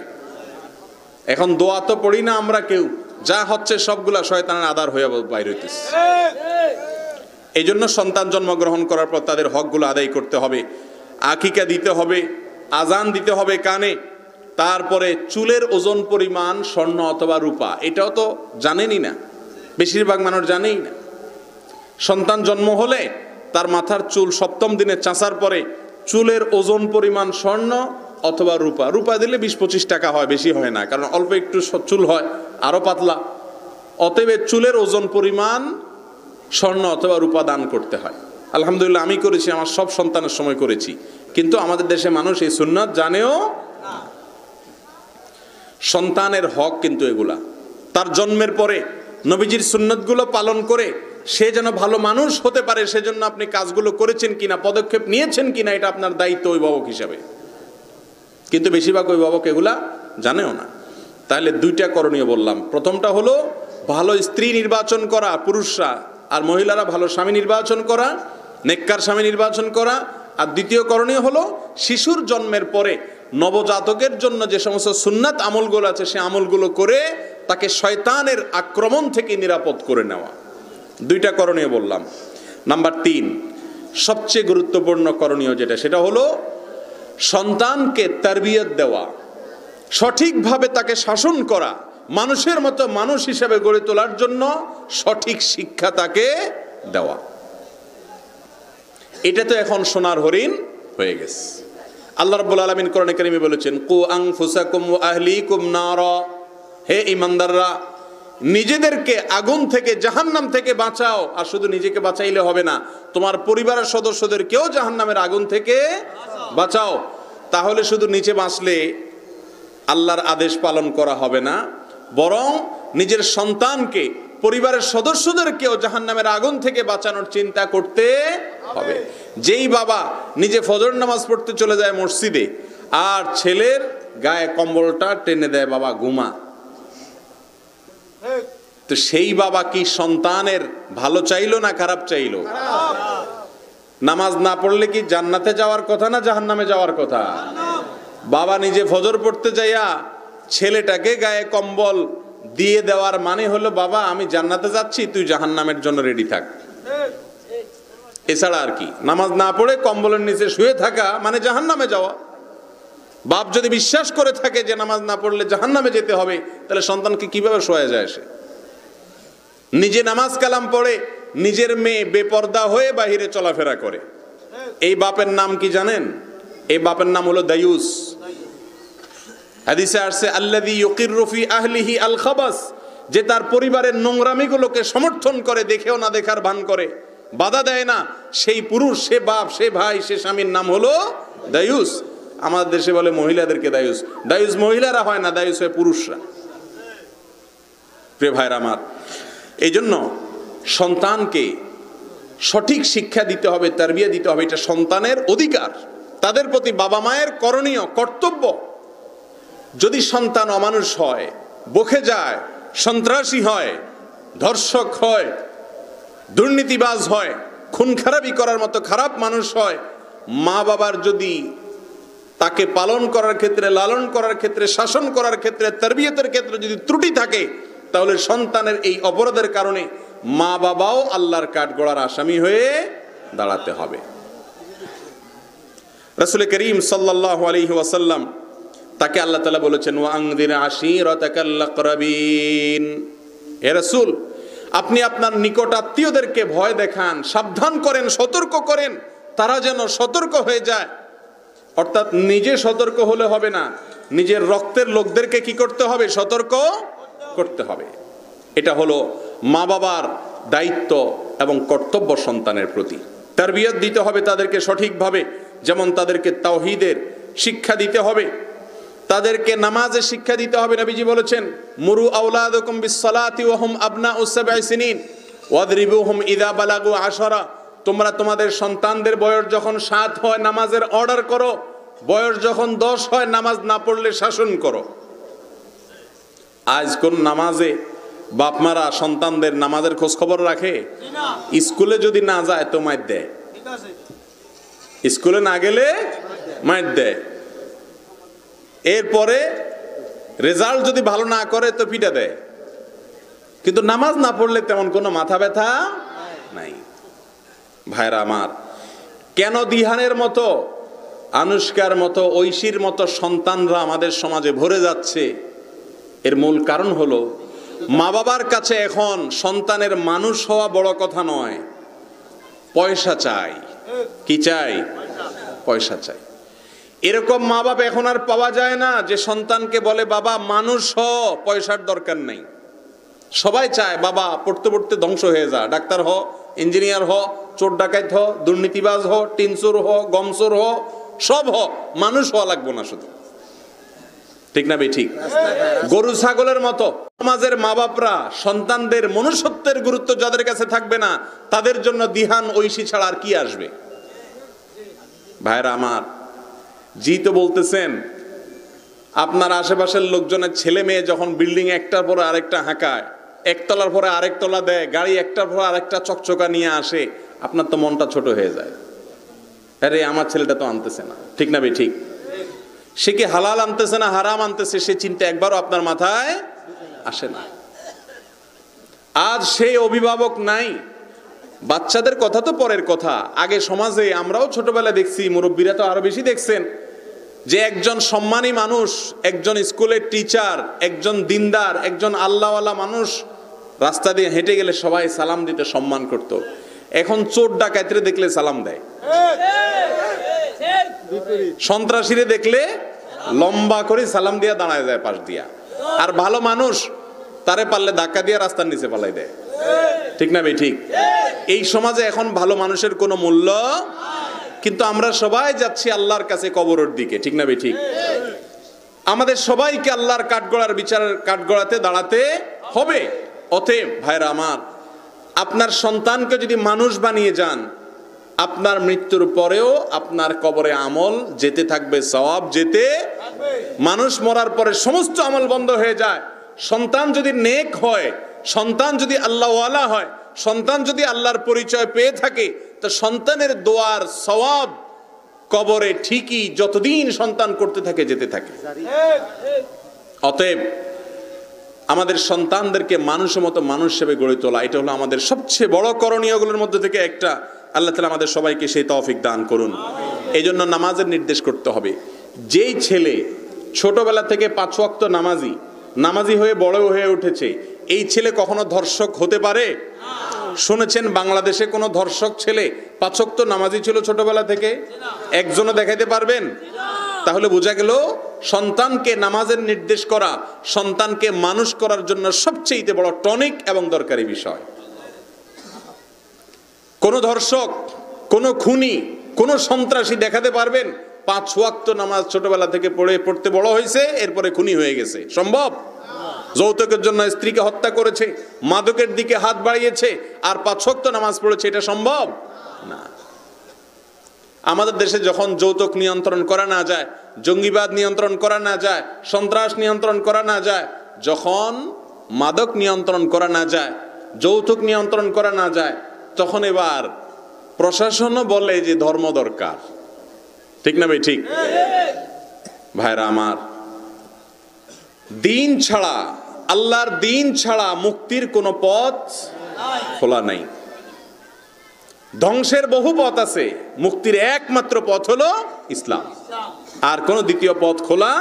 এখন দোয়া তো পড়ি না আমরা কেউ, যা হচ্ছে সবগুলা শয়তানের আদার হয়ে বাইর হইতেছে। এই জন্য সন্তান জন্মগ্রহণ করার পর তাদের হকগুলো আদায় করতে হবে। আকিকা দিতে হবে, আজান দিতে হবে কানে, তারপরে চুলের ওজন পরিমাণ স্বর্ণ অথবা রূপা, এটাও তো জানেনই না, বেশিরভাগ মানুষ জানেই না। সন্তান জন্ম হলে তার মাথার চুল 7ম দিনে চাঁচার পরে চুলের ওজন পরিমাণ স্বর্ণ অথবা রূপা। রূপা দিলে 20-25 টাকা হয়, বেশি হয় না, কারণ অল্প একটু চুল হয়, আরো পাতলা। অতএব চুলের ওজন পরিমাণ স্বর্ণ অথবা রূপা দান করতে হয়। আলহামদুলিল্লাহ আমি করেছি, আমার সব সন্তানের সময় করেছি, কিন্তু আমাদের দেশে মানুষ এই সুন্নাত জানেও না। সন্তানের হক কিন্তু এগুলা। তার জন্মের পরে নবীজির সুন্নাতগুলো পালন করে সে যেন ভালো মানুষ হতে পারে, সেজন্য আপনি কাজগুলো করেছেন কিনা, পদক্ষেপ নিয়েছেন কিনা, এটা আপনার দায়িত্ব অভিভাবক হিসাবে। কিন্তু বেশিরভাগ অভিভাবক এগুলা জানেও না। তাহলে 2টা করণীয় বললাম। প্রথমটা হলো ভালো স্ত্রী নির্বাচন করা পুরুষরা, আর মহিলারা ভালো স্বামী নির্বাচন করা, নেককার স্বামী নির্বাচন করা। আর দ্বিতীয় করণীয় হলো শিশুর জন্মের পরে নবজাতকের জন্য যে সমস্ত সুন্নাত আমলগুলো আছে সে আমলগুলো করে তাকে শয়তানের আক্রমণ থেকে নিরাপদ করে নেওয়া। 2টা করণীয় বললাম। নাম্বার 3, সবচেয়ে গুরুত্বপূর্ণ করণীয় যেটা, সেটা হলো সন্তানকে তারবিয়ত দেওয়া, সঠিকভাবে তাকে শাসন করা, মানুষের মতো মানুষ হিসেবে গড়ে তোলার জন্য সঠিক শিক্ষা তাকে দেওয়া। এটা তো এখন সোনার হরিণ হয়ে গেছে। আল্লাহ রাব্বুল আলামিন কোরআনে কারিমে বলেছেন, কু আনফুসাকুম ওয়া আহলিকুম নারা, হে ঈমানদাররা, নিজেদেরকে আগুন থেকে জাহান্নাম থেকে বাঁচাও। আর শুধু নিজেকে বাঁচাইলে হবে না, তোমার পরিবারের সদস্যদেরকেও জাহান্নামের আগুন থেকে বাঁচাও। তাহলে শুধু নিচে বাঁচলে আল্লাহর আদেশ পালন করা হবে না, বরং নিজের সন্তানকে, পরিবারের সদস্যদেরকেও জাহান্নামের আগুন থেকে বাঁচানোর চিন্তা করতে হবে। যেই বাবা নিজে ফজর নামাজ পড়তে চলে যায় মসজিদে, আর ছেলের গায়ে কম্বলটা টেনে দেয়, বাবা ঘুমা, তো সেই বাবা কি সন্তানের ভালো চাইলো না খারাপ চাইলো? নামাজ না পড়লে কি জান্নাতে যাওয়ার কথা না জাহান্নামে যাওয়ার কথা? বাবা নিজে ফজর পড়তে যাইয়া ছেলেটাকে গায়ে কম্বল দিয়ে দেওয়ার মানে হলো, বাবা আমি জান্নাতে যাচ্ছি, তুই জাহান্নামের জন্য রেডি থাক। এছাড়া আর কি? নামাজ না পড়ে কম্বলের নিচে শুয়ে থাকা মানে জাহান্নামে যাওয়া। বাপ যদি বিশ্বাস করে থাকে যে নামাজ না পড়লে জাহান্নামে যেতে হবে, তাহলে সন্তানকে কিভাবে শোয়া যায়? সে নিজে নামাজ কালাম পড়ে নিজের মেয়ে বেপর্দা হয়ে বাহিরে চলাফেরা করে, এই বাপের নাম কি জানেন? এই বাপের নাম হলো দায়ুস। হাদিসে আসছে, আল্লাযী ইউকিররু ফি আহলিহি আল খাবাস, যে তার পরিবারের নোংরামিগুলোকে সমর্থন করে, দেখেও না দেখার ভান করে, বাধা দেয় না, সেই পুরুষ, সে বাপ, সে ভাই, সে স্বামীর নাম হলো দায়ুস। আমাদের দেশে বলে মহিলাদেরকে দায়ুস। দায়ুস মহিলারা হয় না, দায়ুস হয় পুরুষরা। প্রিয় ভাইরা আমার, এই জন্য সন্তানকে সঠিক শিক্ষা দিতে হবে, তারবিয়া দিতে হবে, এটা সন্তানের অধিকার। তাদের প্রতি বাবা মায়ের করণীয় কর্তব্য। যদি সন্তান অমানুষ হয়, বকে যায়, সন্ত্রাসী হয়, ধর্ষক হয়, দুর্নীতিবাজ হয়, খুন খারাপি করার মতো খারাপ মানুষ হয়, মা বাবার যদি তাকে পালন করার ক্ষেত্রে, লালন করার ক্ষেত্রে, শাসন করার ক্ষেত্রে, তারবিয়তের ক্ষেত্রে যদি ত্রুটি থাকে, তাহলে সন্তানের এই অপরাধের কারণে মা বাবাও আল্লাহর কাঠগড়ার আসামি হয়ে দাঁড়াতে হবে। রাসূল করিম সাল্লাল্লাহু আলাইহি ওয়াসাল্লাম তাকে আল্লাহ তাআলা বলেছেন, ওয়া আনযির আশীরাতাকাল আকরাবিন, হে রাসূল, আপনি আপনার নিকট আত্মীয়দেরকে ভয় দেখান, সাবধান করেন, সতর্ক করেন, তারা যেন সতর্ক হয়ে যায়। অর্থাৎ নিজে সতর্ক হলে হবে না, নিজের রক্তের লোকদেরকে কি করতে হবে? সতর্ক করতে হবে। এটা হলো মা বাবার দায়িত্ব এবং কর্তব্য সন্তানের প্রতি। তারবিয়ত দিতে হবে তাদেরকে সঠিকভাবে, যেমন তাদেরকে তাওহীদের শিক্ষা দিতে হবে, তাদেরকে নামাজের শিক্ষা দিতে হবে। নবীজি বলেছেন, মুরু আওলাদাকুম বিসসালাতি ওয়া হুম আবনাউ সাবঈ সিনিন ওয়াদরিবুহুম ইযা বালাগু 10। তোমরা তোমাদের সন্তানদের বয়স যখন 7 হয় নামাজের অর্ডার করো, বয়স যখন 10 হয় নামাজ না পড়লে শাসন করো। আজ কোন নামাজে বাপমারা সন্তানদের নামাজের খোঁজ খবর রাখে? স্কুলে যদি না যায় তো মাইর দেয়, স্কুলে না গেলে মাইর দেয়, এরপরে রেজাল্ট যদি ভালো না করে তো পিটা দেয়। কিন্তু নামাজ না পড়লে তেমন কোনো মাথা ব্যথা নাই। ভাইরা আমার, কেন দিহানের মতো, আনুষ্কার মতো, ঐশীর মতো সন্তানরা আমাদের সমাজে ভরে যাচ্ছে? এর মূল কারণ হলো, মা বাবার কাছে এখন সন্তানের মানুষ হওয়া বড় কথা নয়, পয়সা চাই। কি চাই? পয়সা চাই। এরকম মা বাপ এখন আর পাওয়া যায় না যে সন্তানকে বলে, বাবা মানুষ হ, পয়সার দরকার নেই। সবাই চায় বাবা পড়তে পড়তে ধ্বংস হয়ে যা, ডাক্তার হ, ইঞ্জিনিয়ার হ, চোর ডাকাত হ, দুর্নীতিবাজ হ, টিনচোর হ, গমচোর হ, সব হ, মানুষ হওয়া লাগবো না শুধু। ঠিক না? ঠিক। গরু ছাগলের মতো সমাজের মা বাপরা সন্তানদের মনুষ্যত্বের গুরুত্ব যাদের কাছে থাকবে না, তাদের জন্য দিহান ঐশী ছাড়া আর কি আসবে? ভাইরা আমার, জি তো বলতেছেন, আপনার আশেপাশের লোকজনের ছেলে মেয়ে যখন বিল্ডিং একটার পরে আরেকটা হাঁকায়, একতলার পরে আরেক তলা দেয়, গাড়ি একটার পরে আরেকটা চকচকা নিয়ে আসে, আপনার তো মনটা ছোট হয়ে যায়। আরে আমার ছেলেটা তো আনতেছে না। ঠিক না? ঠিক। সে কি হালাল আনতেছে না হারাম আনতেছে, সে চিন্তা একবারও আপনার মাথায় আসে না। আজ সেই অভিভাবক নাই। বাচ্চাদের কথা তো পরের কথা, আগে সমাজে আমরাও ছোটবেলায় দেখছি, মুরব্বীরা তো আরো বেশি দেখছেন, যে একজন সম্মানী মানুষ, একজন স্কুলের টিচার, একজন দিনদার, একজন আল্লাহওয়ালা মানুষ রাস্তা দিয়ে হেঁটে গেলে সবাই সালাম দিতে সম্মান করত। এখন চোর ডাকাতরে দেখলে সালাম দেয়, সন্ত্রাসীরে দেখলে লম্বা করে সালাম দিয়া দাঁড়ায় যায় পাশ দিয়া, আর ভালো মানুষ তারে পারলে ধাক্কা দিয়ে রাস্তার নিচে পালাই দেয়। ঠিক না ভাই? ঠিক। এই সমাজে এখন ভালো মানুষের কোনো মূল্য, কিন্তু আমরা সবাই যাচ্ছি আল্লাহর কাছে কবরের দিকে। ঠিক না ভাই? ঠিক। আমাদের সবাইকে আল্লাহর কাঠগড়ার বিচারের কাঠগড়াতে দাঁড়াতে হবে। অতএব ভাইরা আমার, আপনার সন্তানকে যদি মানুষ বানিয়ে যান, আপনার মৃত্যুর পরেও আপনার কবরে আমল যেতে থাকবে, সওয়াব যেতে। মানুষ মরার পরে সমস্ত আমল বন্ধ হয়ে যায়। সন্তান যদি নেক হয়, সন্তান যদি আল্লাহওয়ালা হয়, সন্তান যদি আল্লাহর পরিচয় পেয়ে থাকে, তো সন্তানের দোয়ার সওয়াব কবরে ঠিকই যতদিন সন্তান করতে থাকে যেতে থাকে। অতএব আমাদের সন্তানদেরকে মানুষের মতো মানুষ হিসেবে গড়ে তোলা, এটা হলো আমাদের সবচেয়ে বড় করণীয়গুলোর মধ্যে থেকে একটা। আল্লাহ তাআলা আমাদের সবাইকে সেই তৌফিক দান করুন। এই জন্য নামাজের নির্দেশ করতে হবে। যেই ছেলে ছোটবেলা থেকে 5 ওয়াক্ত নামাজি হয়ে বড় হয়ে উঠেছে, এই ছেলে কখনো ধর্ষক হতে পারে? শুনেছেন বাংলাদেশে কোনো ধর্ষক ছেলে 5 ওয়াক্ত নামাজি ছিল ছোটবেলা থেকে? একজনও দেখাইতে পারবেন? তাহলে বোঝা গেল সন্তানকে নামাজের নির্দেশ করা সন্তানকে মানুষ করার জন্য সবচেয়ে বড় টনিক এবং দরকারি বিষয়। কোন ধর্ষক, কোন খুনি, কোন সন্ত্রাসী দেখাতে পারবেন 5 ওয়াক্ত নামাজ ছোটবেলা থেকে পড়তে বড় হয়েছে, এরপরে খুনি হয়ে গেছে? সম্ভব? যৌতুকের জন্য স্ত্রীকে হত্যা করেছে, মাদকের দিকে হাত বাড়িয়েছে, আর 5 ওয়াক্ত নামাজ পড়েছে, এটা সম্ভব না। আমাদের দেশে যখন যৌতুক নিয়ন্ত্রণ করা না যায়, জঙ্গিবাদ নিয়ন্ত্রণ করা না যায়, সন্ত্রাস নিয়ন্ত্রণ করা না যায়, যখন মাদক নিয়ন্ত্রণ করা না যায়, যৌতুক নিয়ন্ত্রণ করা না যায়, তখন এবার প্রশাসনও বলে যে ধর্ম দরকার। ঠিক না ভাই? ঠিক। ভাইরা আমার, দিন ছাড়া, আল্লাহর দিন ছাড়া মুক্তির কোনো পথ খোলা নাই। ধ্বংসের বহু পথ আছে, মুক্তির একমাত্র পথ হলো ইসলাম, আর কোনো দ্বিতীয় পথ খোলা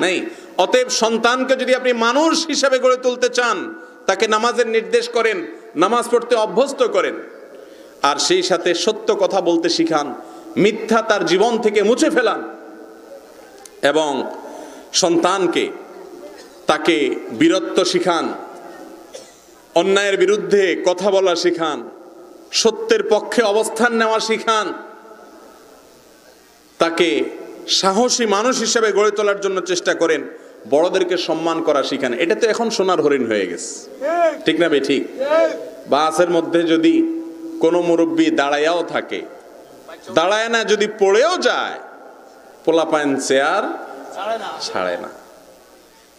নেই। অতএব সন্তানকে যদি আপনি মানুষ হিসাবে গড়ে তুলতে চান, তাকে নামাজের নির্দেশ করেন, নামাজ পড়তে অভ্যস্ত করেন, আর সেই সাথে সত্য কথা বলতে শিখান, মিথ্যা তার জীবন থেকে মুছে ফেলান, এবং সন্তানকে তাকে বীরত্ব শিখান, অন্যায়ের বিরুদ্ধে কথা বলা শিখান, সত্যের পক্ষে অবস্থান নেওয়া শিখান, তাকে সাহসী মানুষ হিসেবে গড়ে তোলার জন্য চেষ্টা করেন, বড়দেরকে সম্মান করা শিখান। এটা তো এখন সোনার হরিণ হয়ে গেছে। ঠিক না ভাই? ঠিক। বাসের মধ্যে যদি কোনো মুরব্বী দাঁড়ায়াও থাকে, দাঁড়ায় না, যদি পড়েও যায়, পোলাপাইন চেয়ার ছাড়ে না।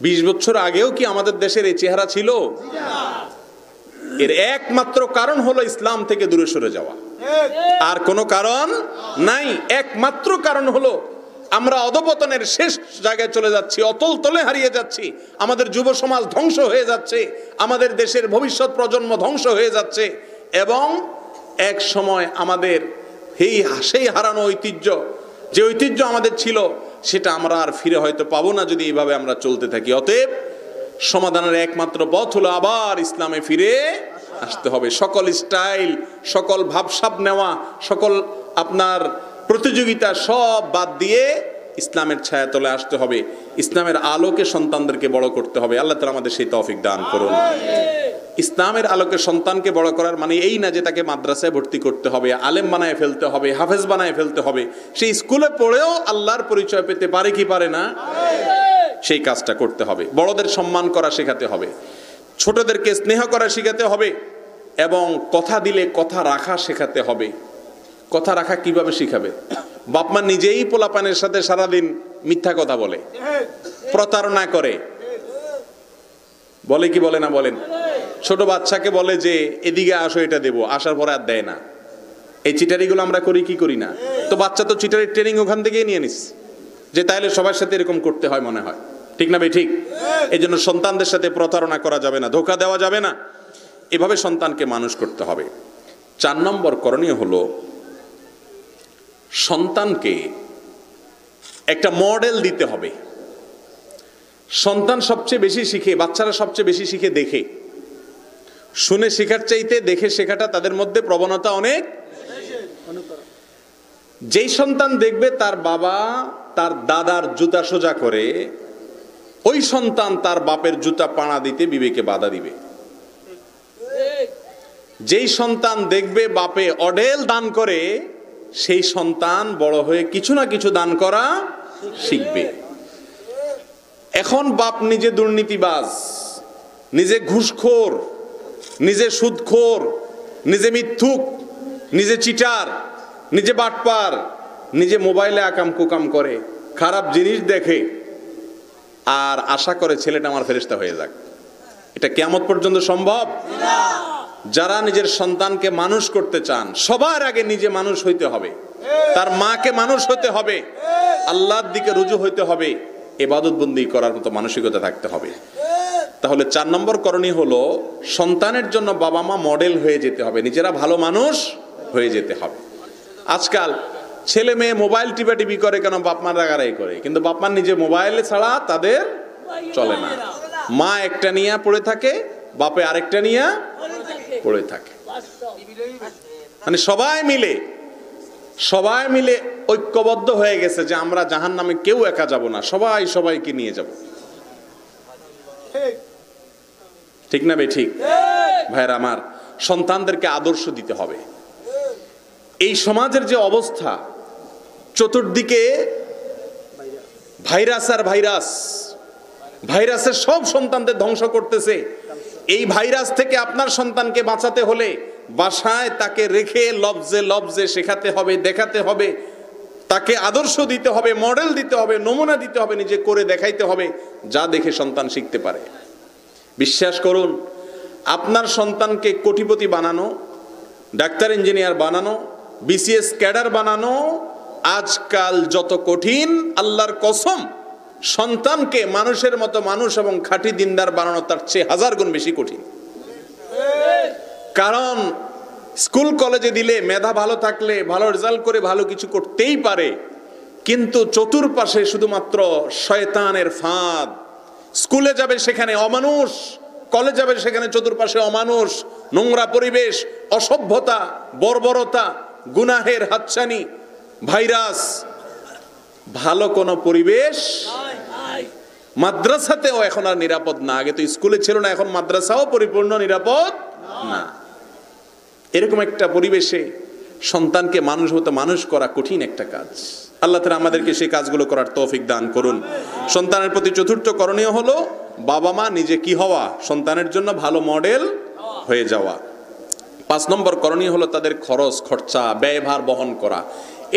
20 বছর আগেও কি আমাদের দেশের এই চেহারা ছিল? এর একমাত্র কারণ হলো ইসলাম থেকে দূরে সরে যাওয়া, আর কোনো কারণ নাই। একমাত্র কারণ হলো আমরা অধপতনের শেষ জায়গায় চলে যাচ্ছি, অতল তলে হারিয়ে যাচ্ছি, আমাদের যুব সমাজ ধ্বংস হয়ে যাচ্ছে, আমাদের দেশের ভবিষ্যৎ প্রজন্ম ধ্বংস হয়ে যাচ্ছে, এবং এক সময় আমাদের সেই হারানো ঐতিহ্য, যে ঐতিহ্য আমাদের ছিল, সেটা আমরা আর ফিরে হয়তো পাবো না যদি এইভাবে আমরা চলতে থাকি। অতএব সমাধানের একমাত্র পথ হলো আবার ইসলামে ফিরে আসতে হবে। সকল স্টাইল, সকল ভাবসাব নেওয়া, সকল আপনার প্রতিযোগিতা সব বাদ দিয়ে ইসলামের ছায়াতলে আসতে হবে, ইসলামের আলোকে সন্তানদেরকে বড় করতে হবে। আল্লাহ তাআলা আমাদের সেই তৌফিক দান করুন। ইসলামের আলোকে সন্তানকে বড় করার মানে এই না যে তাকে মাদ্রাসায় ভর্তি করতে হবে, আলেম বানায় ফেলতে হবে, হাফেজ বানায় ফেলতে হবে। সেই স্কুলে পড়েও আল্লাহর পরিচয় পেতে পারে কি পারে না, সেই কাজটা করতে হবে। বড়দের সম্মান করা শেখাতে হবে, ছোটদেরকে স্নেহ করা শেখাতে হবে, এবং কথা দিলে কথা রাখা শেখাতে হবে। কথা রাখা কিভাবে শিখাবে? বাপমা নিজেই পোলাপানের সাথে সারাদিন মিথ্যা কথা বলে, প্রতারণা করে, বলে কি বলে না? বলেন। ছোট বাচ্চাকে বলে যে এদিকে আসো, এটা দেবো, আসার পরে আর দেয় না। এই চিটারিগুলো আমরা করি কি করি না? তো বাচ্চা তো চিটারির ট্রেনিং ওখান থেকেই নিয়ে নিস, যে তাইলে সবার সাথে এরকম করতে হয় মনে হয়। ঠিক না ভাই? ঠিক। এই জন্য সন্তানদের সাথে প্রতারণা করা যাবে না, ধোঁকা দেওয়া যাবে না, এভাবে সন্তানকে মানুষ করতে হবে। 4 নম্বর করণীয় হলো সন্তানকে একটা মডেল দিতে হবে। সন্তান সবচেয়ে বেশি শিখে, বাচ্চারা সবচেয়ে বেশি শিখে দেখে, শুনে শেখার চাইতে দেখে শেখাটা তাদের মধ্যে প্রবণতা অনেক। যেই সন্তান দেখবে তার বাবা তার দাদার জুতা সোজা করে, ওই সন্তান তার বাপের জুতা পাড়া দিতে বিবেকে বাধা দিবে। যেই সন্তান দেখবে বাপে অঢেল দান করে, সেই সন্তান বড় হয়ে কিছু না কিছু দান করা শিখবে। এখন বাপ নিজে দুর্নীতিবাজ, নিজে ঘুষখোর, নিজে সুদখোর, নিজে মিথ্যুক, নিজে চিটার, নিজে বাটপার, নিজে মোবাইলে আকাম কুকাম করে, খারাপ জিনিস দেখে, আর আশা করে ছেলেটা আমার ফেরেশতা হয়ে যাক। এটা কিয়ামত পর্যন্ত সম্ভব? যারা নিজের সন্তানকে মানুষ করতে চান, সবার আগে নিজে মানুষ হইতে হবে, তার মাকে মানুষ হতে হবে, আল্লাহর দিকে রুজু হইতে হবে, ইবাদত বন্দি করার মতো মানসিকতা থাকতে হবে। তাহলে 4 নম্বর করণীয় হলো সন্তানের জন্য বাবা মা মডেল হয়ে যেতে হবে, নিজেরা ভালো মানুষ হয়ে যেতে হবে। আজকাল ছেলে মেয়ে মোবাইল টিপি করে, কেন? বাপ মা রাগারাই করে, কিন্তু বাপ মা নিজে মোবাইল ছাড়া তাদের চলে না। মা একটা নিয়ে পড়ে থাকে, বাপে আরেকটা নিয়ে পড়ে থাকে। মানে সবাই মিলে ঐক্যবদ্ধ হয়ে গেছে যে আমরা জাহান্নামে কেউ একা যাব না, সবাই সবাইকে নিয়ে যাব। ঠিক না বে ঠিক? ভাইরা আমার, সন্তানদেরকে আদর্শ দিতে হবে। এই সমাজের যে অবস্থা, চতুর্দিকে ভাইরাস আর ভাইরাসের সব সন্তানদের ধ্বংস করতেছে। এই ভাইরাস থেকে আপনার সন্তানকে বাঁচাতে হলে বাসায় তাকে রেখে লফজে লফজে শেখাতে হবে, দেখাতে হবে, তাকে আদর্শ দিতে হবে, মডেল দিতে হবে, নমুনা দিতে হবে, নিজে করে দেখাইতে হবে, যা দেখে সন্তান শিখতে পারে। বিশ্বাস করুন, আপনার সন্তানকে কোটিপতি বানানো, ডাক্তার ইঞ্জিনিয়ার বানানো, বিসিএস ক্যাডার বানানো আজকাল যত কঠিন, আল্লাহর কসম সন্তানকে মানুষের মতো মানুষ এবং খাঁটি দিনদার বানানো তার চেয়ে 1000 গুণ বেশি কঠিন। কারণ স্কুল কলেজে দিলে মেধা ভালো থাকলে, ভালো রেজাল্ট করে ভালো কিছু করতেই পারে, কিন্তু চতুর্পাশে শুধুমাত্র শয়তানের ফাঁদ। স্কুলে যাবে সেখানে অমানুষ, কলেজ যাবে সেখানে চতুর্পাশে অমানুষ, নোংরা পরিবেশ, অসভ্যতা, বর্বরতা, গুনাহের হাতছানি, ভাইরাস, ভালো কোনো পরিবেশ। মাদ্রাসাতেও এখন আর নিরাপদ না। আগে তো স্কুলে ছিল না, এখন মাদ্রাসাও পরিপূর্ণ নিরাপদ না। এরকম একটা পরিবেশে সন্তানকে মানুষ করা কঠিন একটা কাজ। আল্লাহ তাআলা আমাদেরকে সেই কাজগুলো করার তৌফিক দান করুন। সন্তানের প্রতি চতুর্থ করণীয় হলো বাবা মা নিজে কি হওয়া, সন্তানের জন্য ভালো মডেল হয়ে যাওয়া। 5 নম্বর করণীয় হলো তাদের খরচ খরচা ব্যয়ভার বহন করা।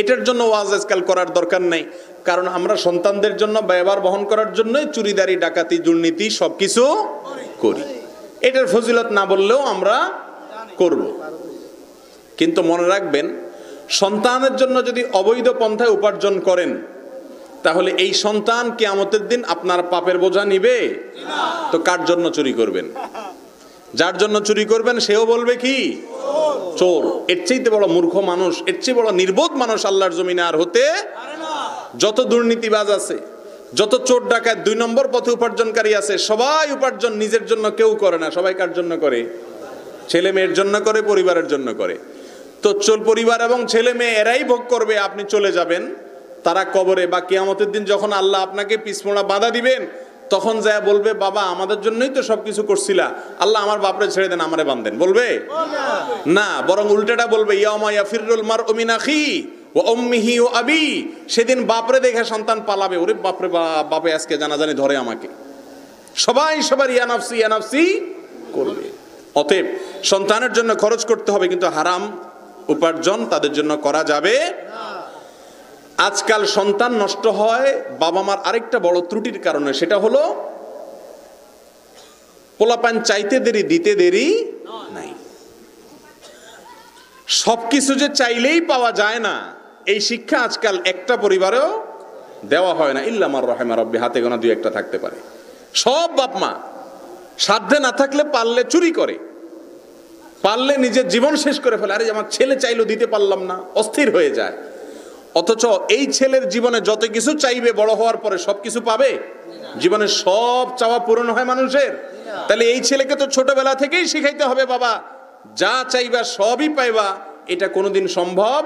এটার জন্য ওয়াজ আজকাল করার দরকার নেই, কারণ আমরা সন্তানদের জন্য ব্যয়ভার বহন করার জন্যই চুরিদারি, ডাকাতি, দুর্নীতি সবকিছু করি। এটার ফজিলত না বললেও আমরা করব। কিন্তু মনে রাখবেন, সন্তানের জন্য যদি অবৈধ পন্থায় উপার্জন করেন, তাহলে এই সন্তান কিয়ামতের দিন আপনার পাপের বোঝা নিবে। তো কার জন্য চুরি করবেন? যার জন্য চুরি করবেন সেও বলবে কি চোর। এর চাইতে বড় মূর্খ মানুষ, এর চেয়ে বড় নির্বোধ মানুষ আল্লাহর জমিনে আর হতে। যত দুর্নীতিবাজ আছে, যত চোর ডাকাত 2 নম্বর পথে উপার্জনকারী আছে, সবাই উপার্জন নিজের জন্য কেউ করে না। সবাই কার জন্য করে? ছেলে মেয়ের জন্য করে, পরিবারের জন্য করে। তো চোর পরিবার এবং ছেলে মেয়ে এরাই ভোগ করবে, আপনি চলে যাবেন। তারা কবরে বা কিয়ামতের দিন যখন আল্লাহ আপনাকে পিছমোড়া বাধা দিবেন, তখন যা বলবে, বাবা আমাদের জন্যই তো সবকিছু করছিলা, আল্লাহ আমার বাপরে ছেড়ে দেন, আমারে বাঁধেন। বলবে না, বরং উল্টাটা বলবে, ইয়াউমা ইয়াফিরুল মারউ মিন আখি ওয়া উম্মিহি ওয়া আবি। সেদিন বাপরে দেখে সন্তান পালাবে, ওরে বাপরে বাপে আজকে জানাজানি ধরে আমাকে। সবাই সবার ইয়া নাফসি করবে। অতএব সন্তানের জন্য খরচ করতে হবে, কিন্তু হারাম উপার্জন তাদের জন্য করা যাবে না। আজকাল সন্তান নষ্ট হয় বাবা মার আরেকটা বড় ত্রুটির কারণে, সেটা হলো পোলাপান চাইতে দেরি দিতে দেরি নাই। সবকিছু যে চাইলেই পাওয়া যায় না, এই শিক্ষা আজকাল একটা পরিবারেও দেওয়া হয় না। ইল্লা মার রাহিমা রাব্বি, হাতে গোনা 2-1টা থাকতে পারে। সব বাপ মা সাধ্যে না থাকলে পারলে চুরি করে, পারলে নিজের জীবন শেষ করে ফেলে। আরে আমার ছেলে চাইলো দিতে পারলাম না, অস্থির হয়ে যায়। অথচ এই ছেলের জীবনে যত কিছু চাইবে বড় হওয়ার পরে সবকিছু পাবে? জীবনে সব চাওয়া পূরণ হয় মানুষের? তাহলে এই ছেলেকে তো ছোটবেলা থেকেই শিখাইতে হবে, বাবা যা চাইবা সবই পাইবা, এটা কোনোদিন সম্ভব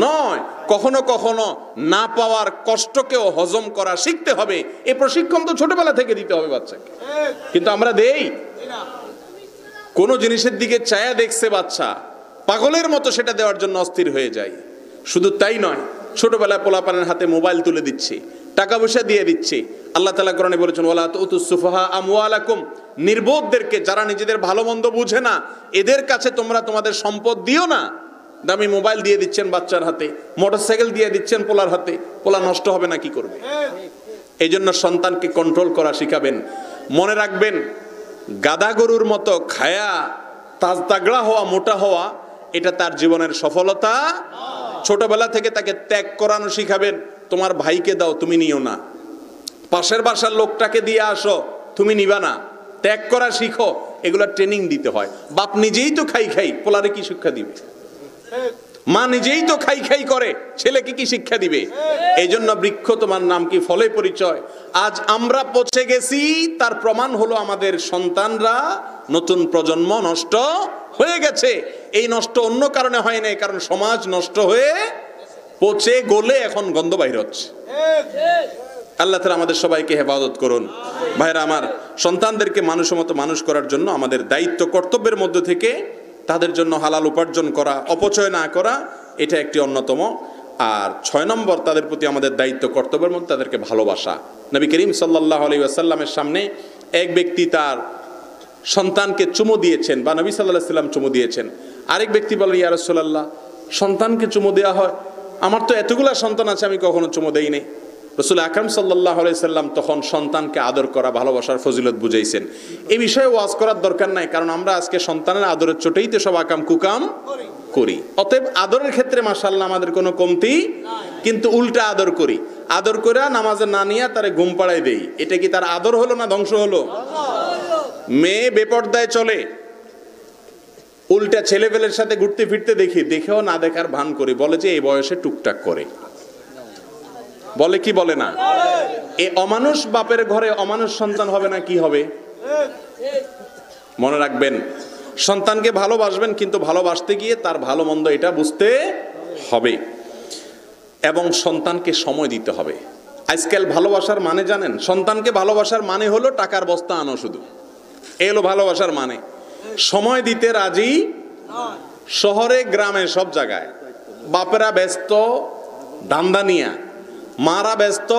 নয়। কখনো কখনো না পাওয়ার কষ্টকেও হজম করা শিখতে হবে। এই প্রশিক্ষণ তো ছোটবেলা থেকে দিতে হবে বাচ্চাকে, কিন্তু আমরা দেই। কোন জিনিসের দিকে চায়া দেখছে বাচ্চা, পাগলের মতো সেটা দেওয়ার জন্য অস্থির হয়ে যায়। শুধু তাই নয়, ছোটবেলায় পোলাপানের হাতে মোবাইল তুলে দিচ্ছে, টাকা পয়সা দিয়ে দিচ্ছে। আল্লাহ তাআলা কোরআনে বলেছেন, ওয়ালা তুতুস সুফাহা আমওয়ালাকুম, নির্বোধদেরকে, যারা নিজেদের ভালো মন্দ বুঝে না, এদের কাছে তোমরা তোমাদের সম্পদ দিও না। দামি মোবাইল দিয়ে দিচ্ছেন বাচ্চার হাতে, মোটরসাইকেল দিয়ে দিচ্ছেন পোলার হাতে, পোলা নষ্ট হবে না কি করবে? এই জন্য সন্তানকে কন্ট্রোল করা শিখাবেন। মনে রাখবেন, গাদা গরুর মতো খায়া তাজতাগড়া হওয়া, মোটা হওয়া, এটা তার জীবনের সফলতা। ছোটবেলা থেকে তাকে ত্যাগ করানো শিখাবেন। তোমার ভাইকে দাও, তুমি নিও না। পাশের বাসার লোকটাকে দিয়ে আসো, তুমি নিবা না। ত্যাগ করা শিখো, এগুলা ট্রেনিং দিতে হয়। বাপ নিজেই তো খাই খাই, পোলারে কি শিক্ষা দিবে? মা নিজেই তো খাই খাই করে, ছেলেকে কি শিক্ষা দিবে? এই জন্য বৃক্ষ তোমার নাম কি, ফলে পরিচয়। আজ আমরা পচে গেছি, তার প্রমাণ হলো আমাদের সন্তানরা, নতুন প্রজন্ম নষ্ট হয়ে গেছে। এই নষ্ট অন্য কারণে হয় নাই, কারণ সমাজ নষ্ট হয়ে পচে গলে এখন গন্ধ বাইর হচ্ছে। আল্লাহ তাআলা আমাদের সবাইকে হেফাজত করুন। ভাইরা আমার, সন্তানদেরকে মানুষের মতো মানুষ করার জন্য আমাদের দায়িত্ব, কর্তব্যের মধ্যে থেকে তাদের জন্য হালাল উপার্জন করা, অপচয় না করা, এটা একটি অন্যতম। আর 6 নম্বর, তাদের প্রতি আমাদের দায়িত্ব, কর্তব্যের মধ্যে তাদেরকে ভালোবাসা। নবী করিম সাল্লাল্লাহু আলাইহি ওয়াসাল্লামের সামনে এক ব্যক্তি তার সন্তানকে চুমু দিয়েছেন, বা নবী সাল্লাল্লাহু আলাইহি ওয়াসাল্লাম চুমু দিয়েছেন। আরেক ব্যক্তি বলেন, ইয়া রাসূলুল্লাহ, সন্তানকে চুমু দেওয়া হয়? আমার তো এতগুলা সন্তান আছে, আমি কখনো চুমু দেই নাই। রাসূল আকরাম সাল্লাল্লাহু আলাইহি সাল্লাম তখন সন্তানকে আদর করা, ভালোবাসার ফজিলত বুঝাইছেন। এই বিষয়ে ওয়াজ করার দরকার নাই, কারণ আমরা আজকে সন্তানের আদরের চোটেই তো সব আকাম কুকাম করি। অতএব আদরের ক্ষেত্রে মাশাআল্লাহ আমাদের কোনো কমতি, কিন্তু উল্টা আদর করি। আদর করে নামাজে না নিয়ে তারে ঘুম পাড়ায় দেই, এটা কি তার আদর হলো না ধ্বংস হলো? মেয়ে বেপরদায় চলে, উল্টা ছেলেপেলের সাথে ঘুরতে ফিরতে দেখি, দেখেও না দেখার ভান করি, বলে যে এই বয়সে টুকটাক করে। বলে কি বলে না? এই অমানুষ বাপের ঘরে অমানুষ সন্তান হবে না কি হবে? মনে রাখবেন, সন্তানকে ভালোবাসবেন, কিন্তু ভালোবাসতে গিয়ে তার ভালো মন্দ এটা বুঝতে হবে, এবং সন্তানকে সময় দিতে হবে। আজকাল ভালোবাসার মানে জানেন? সন্তানকে ভালোবাসার মানে হলো টাকার বস্তা আনো, শুধু এই হলো ভালোবাসার মানে। সময় দিতে রাজি শহরে গ্রামে সব জায়গায়। বাপেরা ব্যস্ত ধান্দা নিয়া, মারা ব্যস্ত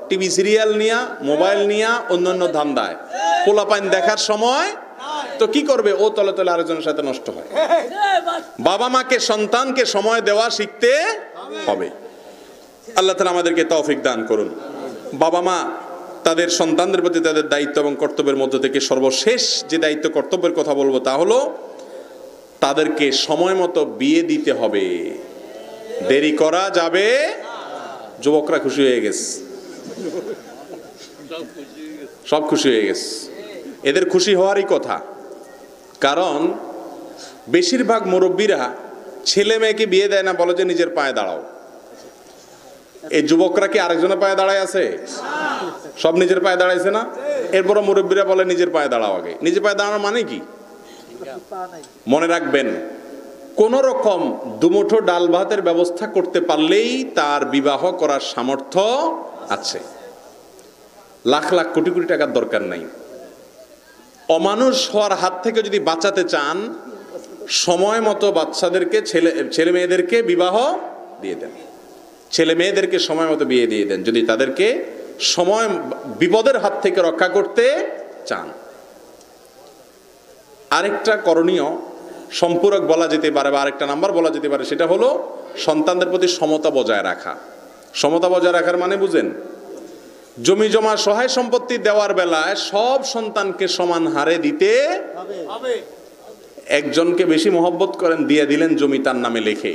টিভি সিরিয়াল নিয়া, মোবাইল নিয়া, অন্যান্য ধান্দায়। পোলাপাইন দেখার সময় তো কি করবে? ও তলে তলে আরেকজনের সাথে নষ্ট হয়। বাবা মাকে, সন্তানকে সময় দেওয়া শিখতে হবে। আল্লাহ তাআলা আমাদেরকে তৌফিক দান করুন। বাবা মা তাদের সন্তানদের প্রতি তাদের দায়িত্ব এবং কর্তব্যের মধ্যে থেকে সর্বশেষ যে দায়িত্ব, কর্তব্যের কথা বলবো, তা হলো তাদেরকে সময় মতো বিয়ে দিতে হবে। দেরি করা যাবে। যুবকরা খুশি হয়ে গেছে, সব খুশি হয়ে গেছে। এদের খুশি হওয়ারই কথা, কারণ বেশিরভাগ মুরব্বীরা ছেলে মেয়েকে বিয়ে দেয় না, বলে যে নিজের পায়ে দাঁড়াও। এই যুবকরা কি আরেকজনের পায়ে দাঁড়ায় আছে? সব নিজের পায়ে দাঁড়াইছে না? এরপর মুরব্বীরা বলে নিজের পায়ে দাঁড়াও আগে। নিজের পায়ে দাঁড়ানোর মানে কি? মনে রাখবেন, কোন রকম দুমুঠো ডাল ভাতের ব্যবস্থা করতে পারলেই তার বিবাহ করার সামর্থ্য আছে। লাখ লাখ কোটি কোটি টাকার দরকার নাই। অমানুষ হওয়ার হাত থেকে যদি বাঁচাতে চান, সময় মতো বাচ্চাদেরকে, ছেলে মেয়েদেরকে বিবাহ দিয়ে দেন। ছেলে মেয়েদেরকে সময় মতো বিয়ে দিয়ে দেন, যদি তাদেরকে সময় বিপদের হাত থেকে রক্ষা করতে চান। আরেকটা করণীয় সম্পূরক বলা যেতে পারে, বা আরেকটা নাম্বার বলা যেতে পারে, সেটা হলো সন্তানদের প্রতি সমতা বজায় রাখা। সমতা বজায় রাখার মানে বুঝেন? জমি জমা সহায় সম্পত্তি দেওয়ার বেলায় সব সন্তানকে সমান হারে দিতে হবে। একজনকে বেশি মহব্বত করেন, দিয়ে দিলেন জমি তার নামে লিখে,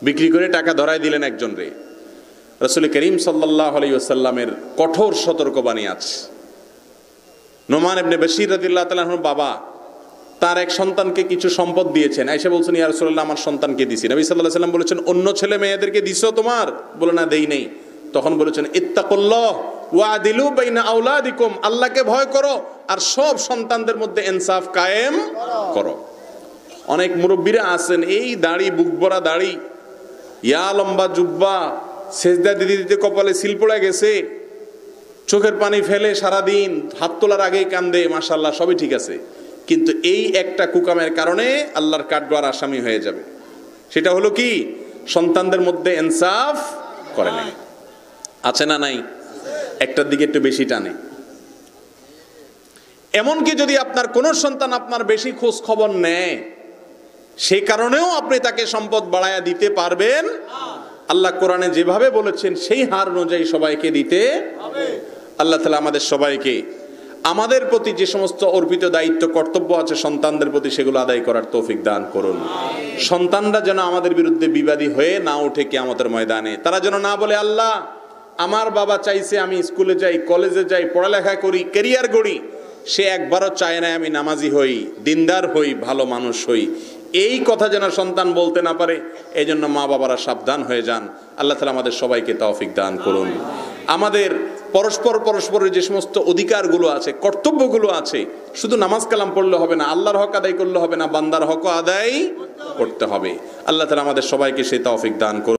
বিক্রি করে টাকা ধরায় দিলেন একজন রে। রাসূল করিম সাল্লাল্লাহু আলাইহি ওয়াসাল্লামের কঠোর সতর্কবাণী আছে। নোমান ইবনে বশীর রাদিয়াল্লাহু তাআলা আনহুর বাবা তার এক সন্তানকে কিছু সম্পদ দিয়েছেন, আয়েশা বলছেন ইয়া রাসূলুল্লাহ আমার সন্তানকে দিছি। নবী সাল্লাল্লাহু আলাইহি ওয়াসাল্লাম বলেছেন অন্য ছেলে মেয়েদেরকে দিছো তোমার? বলে না দেই নেই। তখন বলেছেন ইত্তাকুল্লাহ ওয়াদিলু বাইনা আওলাদিকুম, আল্লাহকে ভয় করো আর সব সন্তানদের মধ্যে ইনসাফ কায়েম করো। অনেক মুরব্বীরা আছেন এই দাড়ি, বুক ভরা দাড়ি, ইয়া লম্বা জুব্বা, সেজদা দিতে দিতে কপালে সিল পড়ে গেছে, চোখের পানি ফেলে সারাদিন, হাত তোলার আগেই কান্দে, মাশাআল্লাহ সবই ঠিক আছে, কিন্তু এই একটা কুকামের কারণে আল্লাহর কাঠগড়ার আসামি হয়ে যাবে। সেটা হলো কি? সন্তানদের মধ্যে ইনসাফ করে নাই। আছে না নাই? একটার দিকে একটু বেশি টানে। এমনকি যদি আপনার কোন সন্তান আপনার বেশি খোঁজ খবর নেয়, সেই কারণেও আপনি তাকে সম্পদ বাড়ায়া দিতে পারবেন। আল্লাহ কোরআনে যেভাবে বলেছেন সেই হার অনুযায়ী সবাইকে দিতে হবে। আল্লাহ তাআলা আমাদের সবাইকে আমাদের প্রতি যে সমস্ত অর্পিত দায়িত্ব কর্তব্য আছে সন্তানদের প্রতি, সেগুলো আদায় করার তৌফিক দান করুন। সন্তানরা যেন আমাদের বিরুদ্ধে বিবাদী হয়ে না ওঠে কিয়ামতের ময়দানে। তারা যেন না বলে আল্লাহ আমার বাবা চাইছে আমি স্কুলে যাই, কলেজে যাই, পড়ালেখা করি, ক্যারিয়ার গড়ি, সে একবারও চায় না আমি নামাজি হই, দিনদার হই, ভালো মানুষ হই। এই কথা যেন সন্তান বলতে না পারে, এই জন্য মা বাবারা সাবধান হয়ে যান। আল্লাহ তাআলা আমাদের সবাইকে তৌফিক দান করুন। আমাদের পরস্পরের যে সমস্ত অধিকারগুলো আছে, কর্তব্যগুলো আছে, শুধু নামাজ কালাম পড়লে হবে না, আল্লাহর হক আদায় করলে হবে না, বান্দার হক আদায় করতে হবে। আল্লাহ তাআলা আমাদের সবাইকে সেই তৌফিক দান করুন।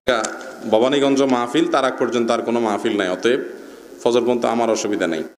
ভবানীগঞ্জ মাহফিল, তার আগ পর্যন্ত আর কোনো মাহফিল নাই, অতএব ফজর পর্যন্ত আমার অসুবিধা নেই।